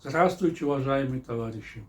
Здравствуйте, уважаемые товарищи!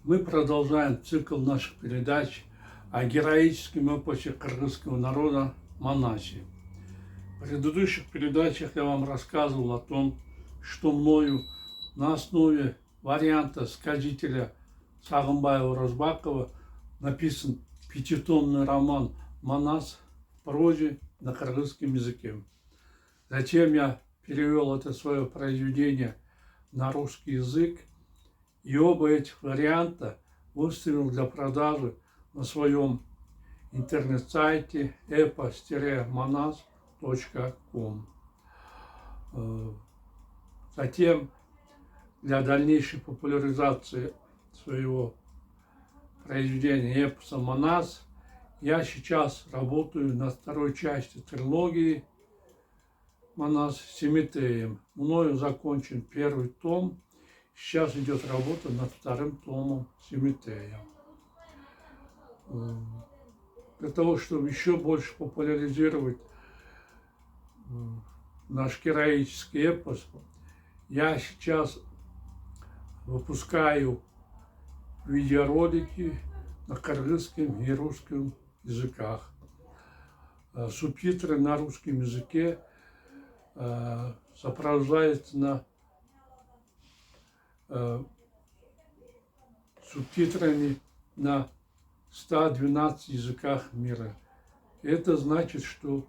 Мы продолжаем цикл наших передач о героическом эпосе кыргызского народа Манасе. В предыдущих передачах я вам рассказывал о том, что мною на основе варианта сказителя Сагынбаева-Розбакова написан пятитомный роман «Манас» в прозе на кыргызском языке. Затем я перевел это свое произведение на русский язык, и оба этих варианта выставил для продажи на своем интернет-сайте epos-manas.com. Затем для дальнейшей популяризации своего произведения эпоса «Манас» я сейчас работаю над второй частью трилогии «Манас» Семетеем. Мною закончен первый том. Сейчас идет работа над вторым томом Семетея. Для того, чтобы еще больше популяризировать наш героический эпос, я сейчас выпускаю видеоролики на кыргызском и русском языках. Субтитры на русском языке сопровождаются субтитрами на 112 языках мира. Это значит, что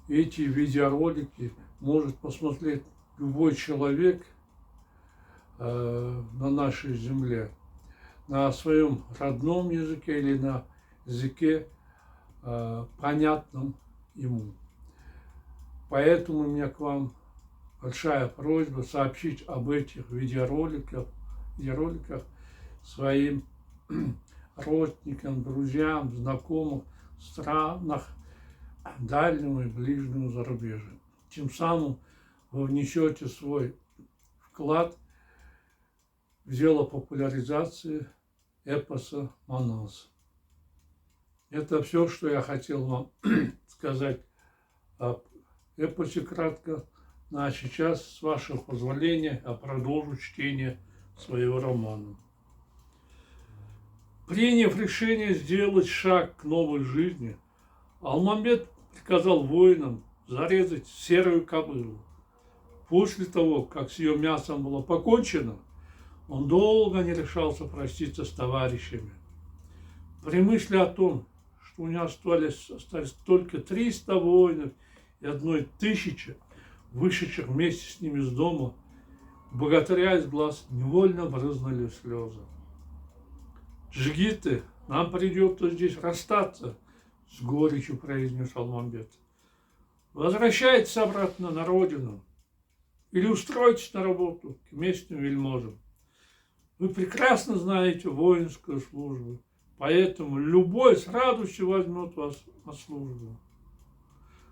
эти видеоролики может посмотреть любой человек на нашей земле на своем родном языке или на языке, понятном ему. Поэтому у меня к вам большая просьба сообщить об этих видеороликах своим родственникам, друзьям, знакомым в странах дальнего и ближнего зарубежья. Тем самым вы внесете свой вклад в дело популяризации эпоса «Манас». Это все, что я хотел вам сказать об эпосе кратко. А сейчас, с вашего позволения, я продолжу чтение своего романа. Приняв решение сделать шаг к новой жизни, Алмамбет приказал воинам зарезать серую кобылу. После того, как с ее мясом было покончено, он долго не решался проститься с товарищами. При мысли о том, что у него остались только 300 воинов и 1000, вышедших вместе с ними из дома, у богатыря из глаз невольно брызнули слезы. «Джигиты, нам придется здесь расстаться», — с горечью произнес Алмамбет. «Возвращайтесь обратно на родину или устройтесь на работу к местным вельможам. Вы прекрасно знаете воинскую службу, поэтому любой с радостью возьмет вас на службу».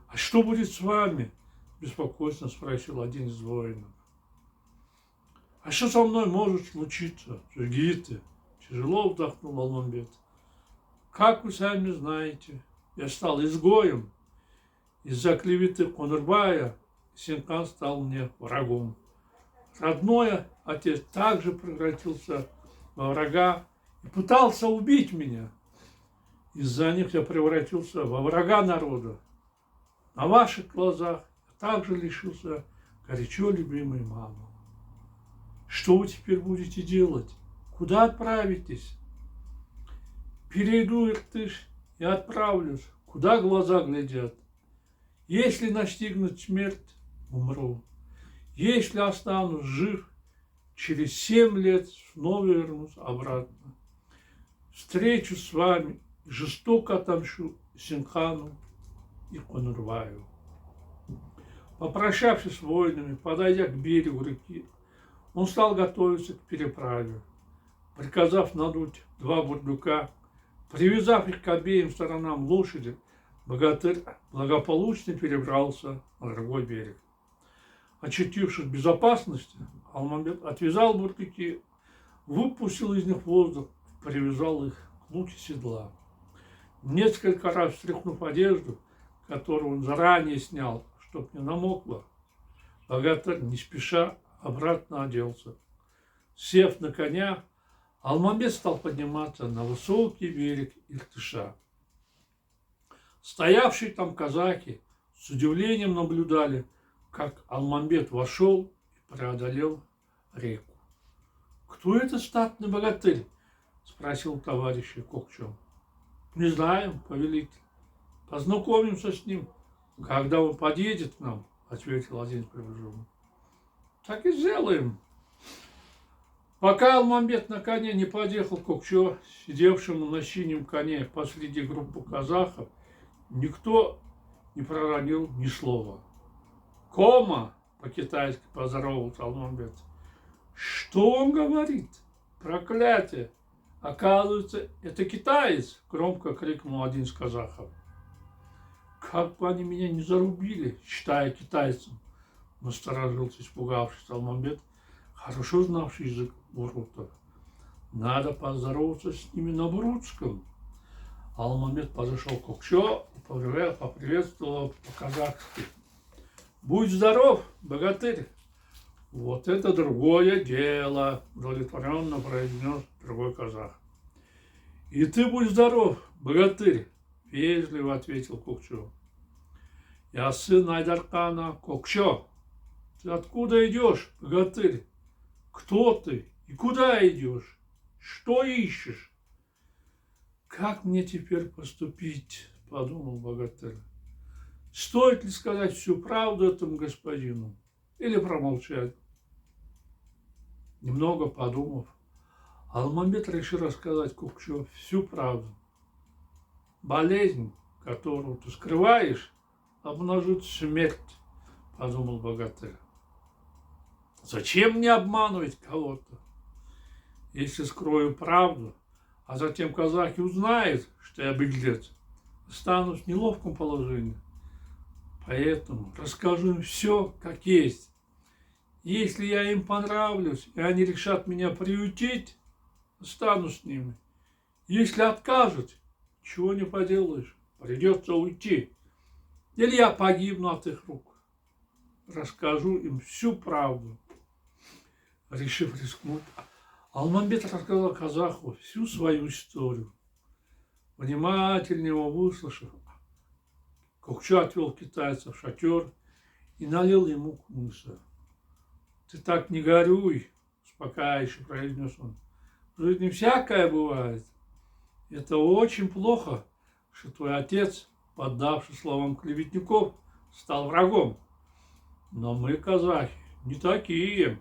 «А что будет с вами?» — беспокойно спросил один из воинов. «А что со мной может случиться, джигиты?» — тяжело вздохнул Алмамбет. «Как вы сами знаете, я стал изгоем. Из-за клеветы Конурбая Синкан стал мне врагом. Родной отец также превратился во врага и пытался убить меня. Из-за них я превратился во врага народа. На ваших глазах я также лишился горячо любимой мамы. Что вы теперь будете делать? Куда отправитесь?» «Перейду Иртыш и отправлюсь, куда глаза глядят. Если настигнет смерть, умру. Если останусь жив, через 7 лет снова вернусь обратно. Встречусь с вами и жестоко отомщу Синхану и Конурбаю». Попрощавшись с воинами, подойдя к берегу реки, он стал готовиться к переправе. Приказав надуть 2 бурдюка, привязав их к обеим сторонам лошади, богатырь благополучно перебрался на другой берег. Очутившись в безопасности, Алмамбет отвязал бурдюки, выпустил из них воздух, привязал их к луке седла. Несколько раз встряхнув одежду, которую он заранее снял, чтоб не намокла, Богатырь не спеша обратно оделся. Сев на коня, Алмамбет стал подниматься на высокий берег Иртыша. Стоявшие там казаки с удивлением наблюдали, как Алмамбет вошел и преодолел реку. «Кто это статный богатырь?» – спросил товарища Кокчо. «Не знаем, повелитель. Познакомимся с ним, когда он подъедет к нам», – ответил один приближенный. «Так и сделаем». Пока Алмамбет на коне не подъехал к Кокчо, сидевшему на синем коне посреди группы казахов, никто не проронил ни слова. «Кома!» – по-китайски поздоровался Алмамбет. «Что он говорит? Проклятие! Оказывается, это китаец!» – громко крикнул один из казахов. «Как бы они меня не зарубили, считая китайцем!» – насторожился, испугавшись Алмамбет, хорошо знавший язык бурутов. «Надо поздороваться с ними на бурутском». Алмамбет подошел к Кокчо и поприветствовал по-казахски. «Будь здоров, богатырь!» «Вот это другое дело!» – удовлетворенно произнес другой казах. «И ты будь здоров, богатырь!» – вежливо ответил Кокчо. «Я сын Айдархана Кокчо. Ты откуда идешь, богатырь? Кто ты и куда идешь? Что ищешь?» «Как мне теперь поступить?» – подумал богатырь. «Стоит ли сказать всю правду этому господину или промолчать?» Немного подумав, Алмамбет решил рассказать Кокчо всю правду. «Болезнь, которую ты скрываешь, обнажит смерть», – подумал богатырь. «Зачем мне обманывать кого-то? Если скрою правду, а затем казахи узнают, что я беглец, останусь в неловком положении. Поэтому расскажу им все, как есть. Если я им понравлюсь, и они решат меня приютить, останусь с ними. Если откажут, чего не поделаешь, придется уйти. Или я погибну от их рук. Расскажу им всю правду». Решив рискнуть, Алмамбет рассказал казаху всю свою историю. Внимательно его выслушав, Кокчо отвел китайца в шатер и налил ему кумыса. «Ты так не горюй», – успокаивающе произнес он. «В жизни всякое бывает. Это очень плохо, что твой отец, поддавшись словам клеветников, стал врагом. Но мы, казахи, не такие.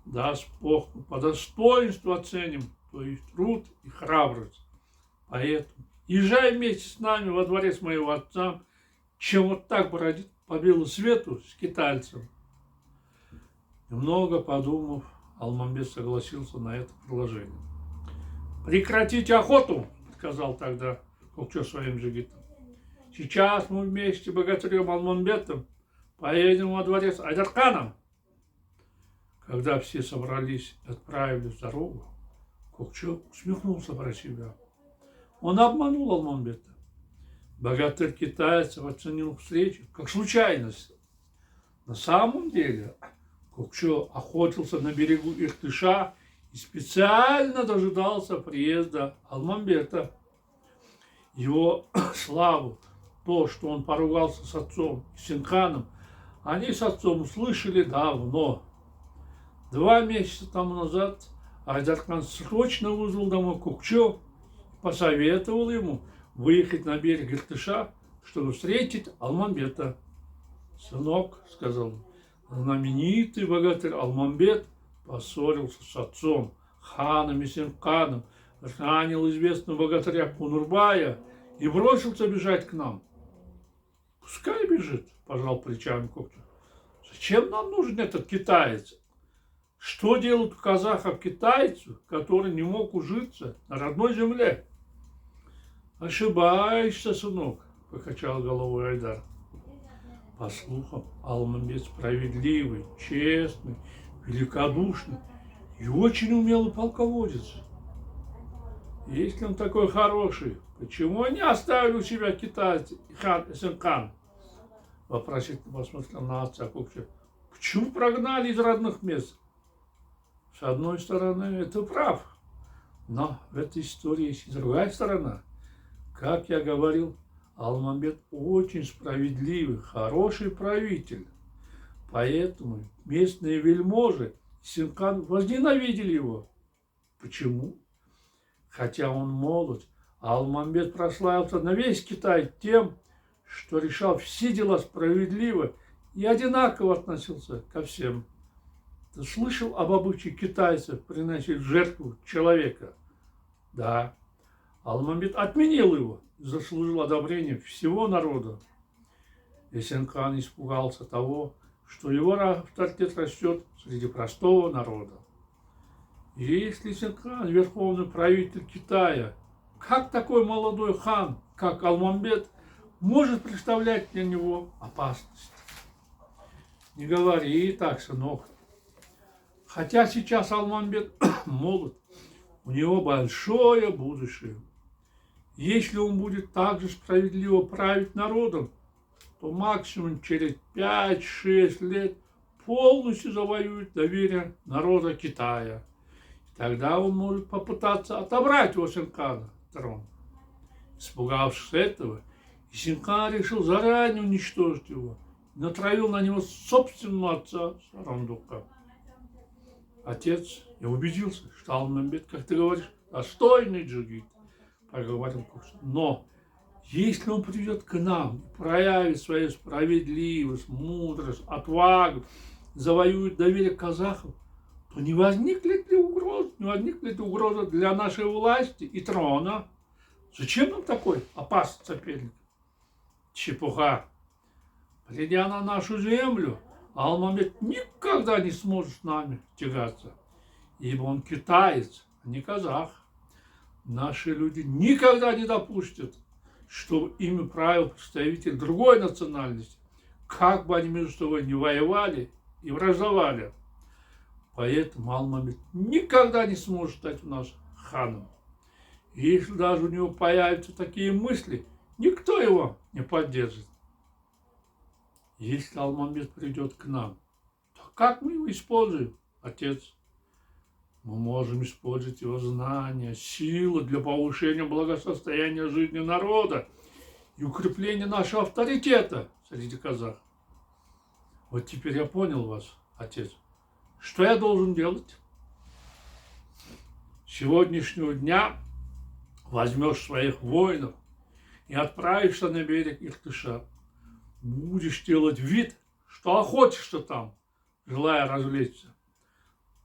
Даст Бог, по достоинству оценим твой труд и храбрость. Поэтому езжай вместе с нами во дворец моего отца, чем вот так бродить по белу свету с китайцем». Немного подумав, Алмамбет согласился на это предложение. «Прекратите охоту», – сказал тогда Кокчо своим джигитам. «Сейчас мы вместе с богатырем Алмамбетом поедем во дворец Айдархана». Когда все собрались и отправились в дорогу, Кокчо усмехнулся про себя. Он обманул Алмамбета. Богатырь китайцев оценил встречу как случайность. На самом деле Кокчо охотился на берегу Иртыша и специально дожидался приезда Алмамбета. Его славу, то, что он поругался с отцом и Синханом, они с отцом услышали давно. 2 месяца тому назад Айдархан срочно вызвал домой Кокчо и посоветовал ему выехать на берег Иртыша, чтобы встретить Алмамбета. «Сынок, — сказал он, — знаменитый богатырь Алмамбет поссорился с отцом, ханом и Синханом, ранил известного богатыря Кунурбая и бросился бежать к нам». «Пускай бежит, — пожал плечами Кокчо. — Зачем нам нужен этот китаец? Что делают у казахов китайцу, который не мог ужиться на родной земле?» «Ошибаешься, сынок, — покачал головой Айдар. По слухам, Алмамбет справедливый, честный, великодушный и очень умелый полководец. Если он такой хороший, почему они оставили у себя китайцы и хан и Синхан?» Вопросительно посмотрел на отца Кокчо. Почему прогнали из родных мест? С одной стороны, это прав. Но в этой истории есть и другая сторона. Как я говорил, Алмамбет очень справедливый, хороший правитель. Поэтому местные вельможи Синкан возненавидели его. Почему? Хотя он молод, Алмамбет прославился на весь Китай тем, что решал все дела справедливо и одинаково относился ко всем. Ты слышал об обычае китайцев приносить в жертву человека? Да. Алмамбет отменил его и заслужил одобрение всего народа. Есенхан испугался того, что его авторитет растет среди простого народа. И если Есенхан верховный правитель Китая, как такой молодой хан, как Алмамбет, может представлять для него опасность? Не говори так, сынок. Хотя сейчас Алмамбет молод, у него большое будущее. Если он будет также справедливо править народом, то максимум через 5-6 лет полностью завоюет доверие народа Китая. И тогда он может попытаться отобрать у Есенхана трон. Испугавшись этого, Есенхан решил заранее уничтожить его и натравил на него собственного отца Сарандука. Отец и убедился, что Алмамбет, как ты говоришь, достойный джигит, проговорил Кукчо. Но если он придет к нам и проявит свою справедливость, мудрость, отвагу, завоюет доверие казахов, то не возникнет ли угроза для нашей власти и трона? Зачем нам такой опасный соперник? Чепуха. Придя на нашу землю, Алмамбет никогда не сможет с нами тягаться, ибо он китаец, а не казах. Наши люди никогда не допустят, чтобы ими правил представитель другой национальности, как бы они между собой не воевали и враждовали. Поэтому Алмамбет никогда не сможет стать у нас ханом. И если даже у него появятся такие мысли, никто его не поддержит. Если Алмамбет придет к нам, то как мы его используем, отец? Мы можем использовать его знания, силы для повышения благосостояния жизни народа и укрепления нашего авторитета среди казахов. Вот теперь я понял вас, отец. Что я должен делать? С сегодняшнего дня возьмешь своих воинов и отправишься на берег Иртыша. Будешь делать вид, что охотишься там, желая развлечься.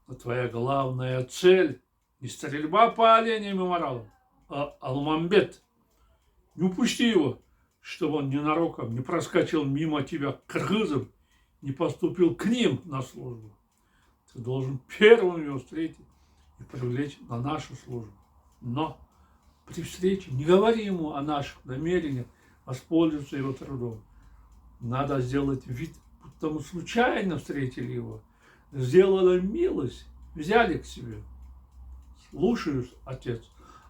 Но твоя главная цель не стрельба по оленям и моралам, а Алмамбет. Не упусти его, чтобы он ненароком не проскочил мимо тебя к кыргызам, не поступил к ним на службу. Ты должен первым его встретить и привлечь на нашу службу. Но при встрече не говори ему о наших намерениях воспользоваться его трудом. Надо сделать вид, будто мы случайно встретили его, сделали милость, взяли к себе. Слушаюсь, отец,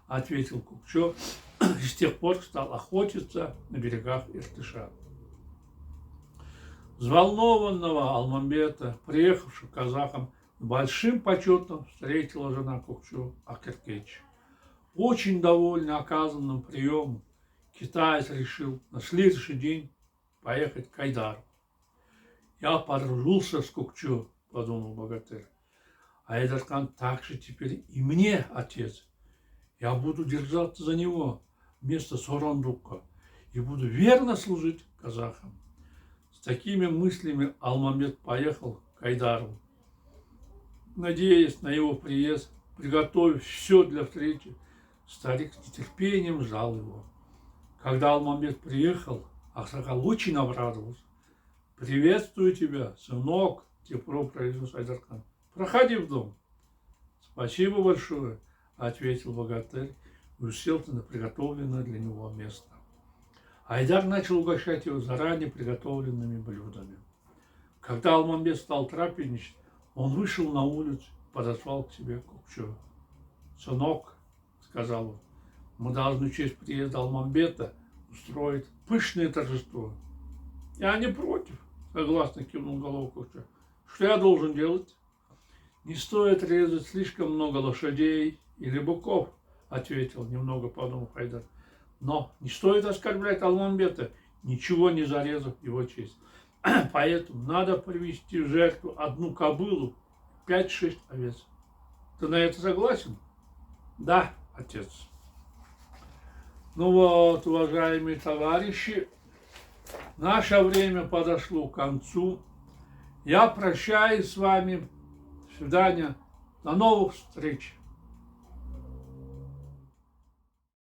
ответил Кукчо, и с тех пор стал охотиться на берегах Иртыша. Взволнованного Алмамбета, приехавшего к казахам, с большим почетом встретила жена Кукчо Акеркеч. Очень довольный оказанным приемом, китаец решил на следующий день поехать к Айдару. Я подружился с Кукчо, подумал богатырь. Айдархан также теперь и мне отец. Я буду держаться за него вместо Сарандука и буду верно служить казахам. С такими мыслями Алмамбет поехал к Айдару. Надеясь на его приезд, приготовив все для встречи, старик с нетерпением ждал его. Когда Алмамбет приехал, Аксакал очень обрадовался. «Приветствую тебя, сынок», — тепло произнес Айдархан. «Проходи в дом». «Спасибо большое», — ответил богатырь и уселся на приготовленное для него место. Айдар начал угощать его заранее приготовленными блюдами. Когда Алмамбет стал трапезничать, он вышел на улицу и подозвал к себе Кукчо. «Сынок», — сказал он, — «мы должны в честь приезда Алмамбета устроить пышное торжество». «Я не против», — согласно кивнул головой Кукчо. Что я должен делать? Не стоит резать слишком много лошадей или быков, ответил, немного подумав Хайдар. Но не стоит оскорблять Алмамбета, ничего не зарезав его честь. Поэтому надо привести в жертву одну кобылу, 5-6 овец. Ты на это согласен? Да, отец. Ну вот, уважаемые товарищи, наше время подошло к концу. Я прощаюсь с вами. До свидания. До новых встреч.